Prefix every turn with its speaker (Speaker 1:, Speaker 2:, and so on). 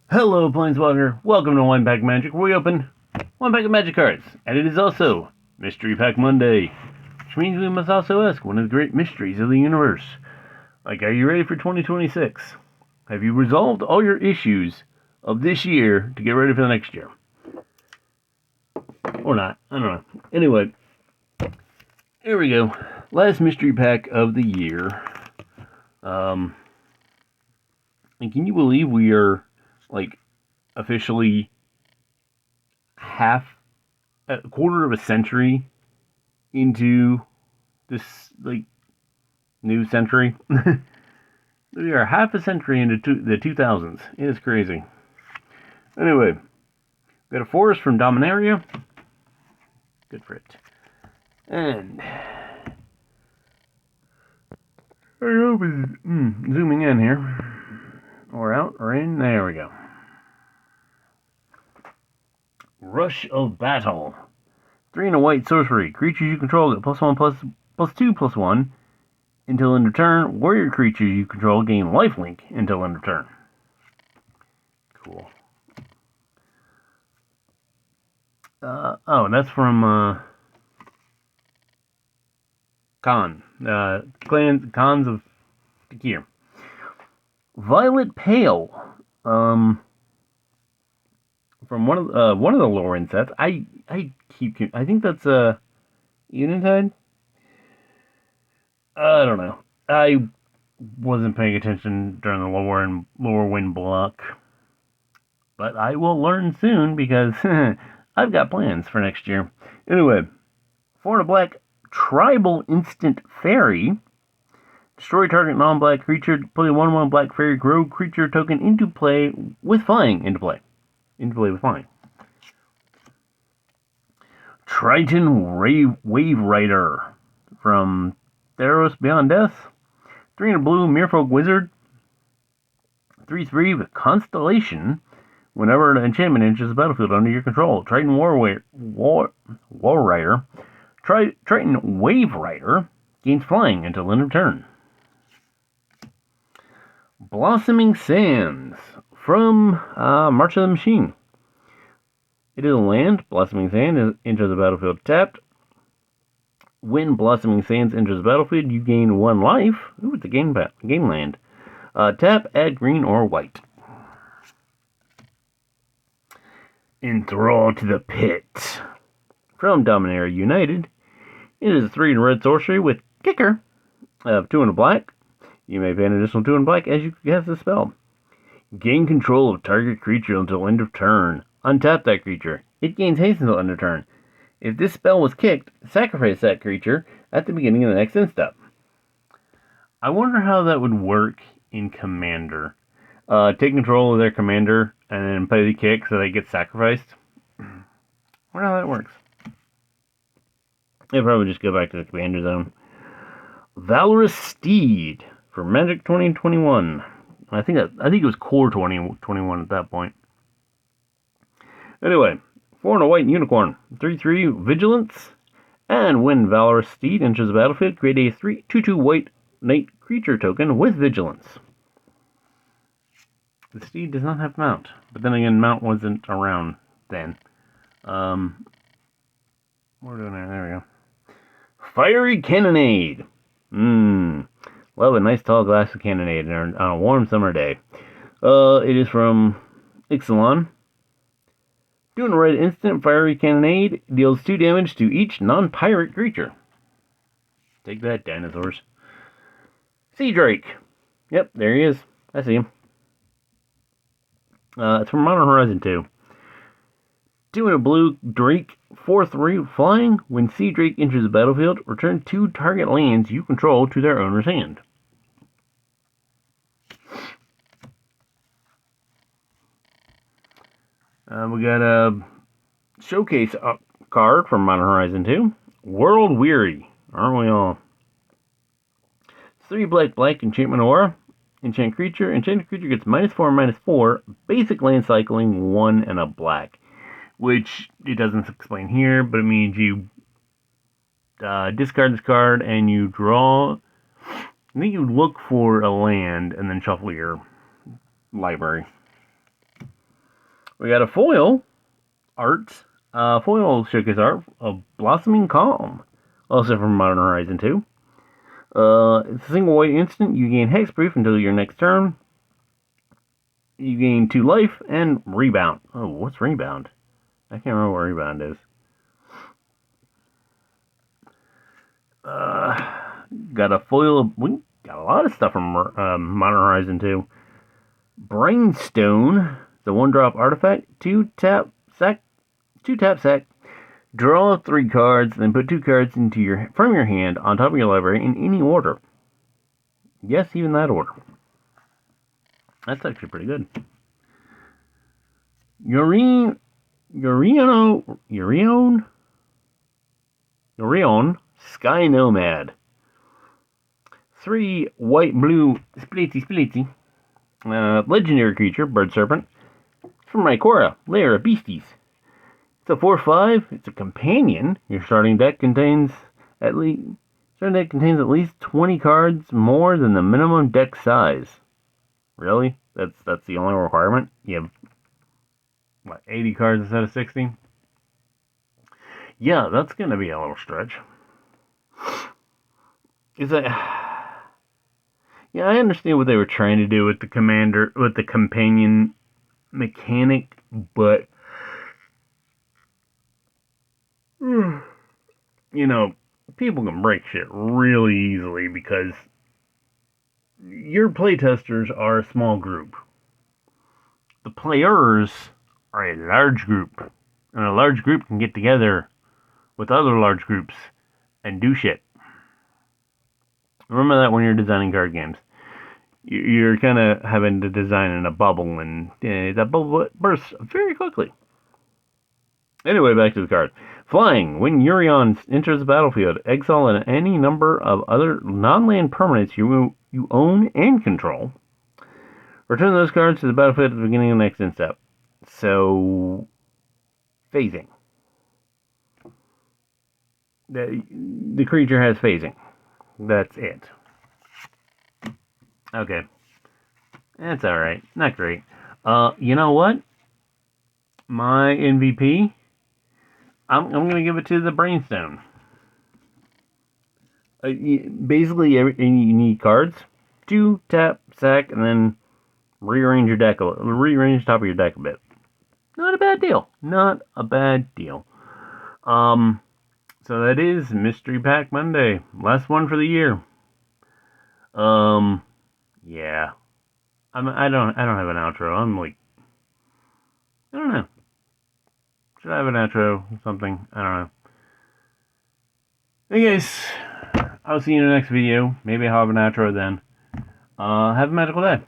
Speaker 1: Hello, Planeswalker. Welcome to One Pack Magic, where we open one pack of Magic cards. And it is also Mystery Pack Monday, which means we must also ask one of the great mysteries of the universe. Like, are you ready for 2026? Have you resolved all your issues of this year to get ready for the next year? Or not. I don't know. Anyway, here we go. Last mystery pack of the year. And can you believe we are, like, officially a quarter of a century into this, like, new century? We are half a century into the 2000s. It is crazy. Anyway, got a forest from Dominaria. Good for it. And I hope it's zooming in here. Or out or in. There we go. Rush of Battle. 3 and a white sorcery. Creatures you control get +1/+2/+1 until end of turn. Warrior creatures you control gain lifelink until end of turn. Cool. That's from Khan. Khans of Takir. Violet Pale. From one of the Lauren sets. I think that's Unitide. I don't know. I wasn't paying attention during the lower wind block, but I will learn soon because I've got plans for next year. Anyway, 4 and a black tribal instant fairy. Destroy target non-black creature. Play 1/1 black fairy rogue creature token into play with flying. Into play with flying. Triton Wave Rider from Theros Beyond Death. 3 and a blue Merfolk Wizard. 3/3 with Constellation. Whenever an enchantment enters the battlefield under your control, Triton War Rider. Triton Wave Rider gains flying until end of turn. Blossoming Sands from March of the Machine. It is a land. Blossoming Sands enters the battlefield tapped. When Blossoming Sands enters the battlefield, you gain 1 life. Ooh, it's a game land. Tap, add green or white. Enthrall to the Pit from Dominaria United. It is a 3 and red sorcery with kicker of 2 and a black. You may pay an additional 2 and black as you cast the spell. Gain control of target creature until end of turn. Untap that creature. It gains haste until end of turn. If this spell was kicked, sacrifice that creature at the beginning of the next end step. I wonder how that would work in Commander. Take control of their commander and then play the kick so they get sacrificed. I wonder how that works. They'll probably just go back to the Commander Zone. Valorous Steed for Magic 2021. I think it was Core 2021 at that point. Anyway, 4 and a white unicorn. 3/3 Vigilance. And when Valorous Steed enters the battlefield, create a 2/2 white knight creature token with Vigilance. The Steed does not have Mount. But then again, Mount wasn't around then. We're doing it. There we go. Fiery Cannonade. Love a nice tall glass of cannonade on a warm summer day. It is from Ixalan. Doing a red instant, Fiery Cannonade deals 2 damage to each non-pirate creature. Take that, dinosaurs. Sea Drake. Yep, there he is. I see him. It's from Modern Horizon 2. 2 and a blue Drake, 4/3 flying. When Sea Drake enters the battlefield, return 2 target lands you control to their owner's hand. We got a showcase card from Modern Horizon 2. World Weary. Aren't we all? 3 black enchantment aura. Enchanted creature gets -4/-4. Basic land cycling 1 and a black. Which it doesn't explain here, but it means you discard this card and you draw. I think you look for a land and then shuffle your library. We got a foil art. Foil showcase art of Blossoming Calm, also from Modern Horizon 2. It's a single white instant. You gain hexproof until your next turn. You gain 2 life and rebound. Oh, what's rebound? I can't remember what rebound is. Got a foil. We got a lot of stuff from Modern Horizon 2. Brainstone, the 1-drop artifact. 2-tap sack. Draw 3 cards, then put 2 cards from your hand on top of your library in any order. Yes, even that order. That's actually pretty good. Yorion Sky Nomad. 3 white-blue splitty. Legendary creature, Bird Serpent. From Rykora, Lair of Beasties. It's a 4/5. It's a companion. Your starting deck contains at least 20 cards more than the minimum deck size. Really? That's the only requirement? You have what, 80 cards instead of 60? Yeah, that's gonna be a little stretch. Yeah, I understand what they were trying to do with the companion mechanic, but people can break shit really easily because your playtesters are a small group. The players are a large group, and a large group can get together with other large groups and do shit. Remember that when you're designing card games. You're kind of having to design in a bubble, and that bubble bursts very quickly. Anyway, back to the card. Flying. When Yorion enters the battlefield, exile any number of other non-land permanents you own and control. Return those cards to the battlefield at the beginning of the next end step. So, phasing. The creature has phasing. That's it. Okay. That's alright. Not great. You know what? My MVP, I'm going to give it to the Brainstone. Basically, you need cards. 2, tap, sack, and then rearrange the top of your deck a bit. Not a bad deal. So that is Mystery Pack Monday. Last one for the year. Yeah. I don't have an outro. I'm like, I don't know. Should I have an outro or something? I don't know. Hey guys, I'll see you in the next video. Maybe I'll have an outro then. Have a magical day.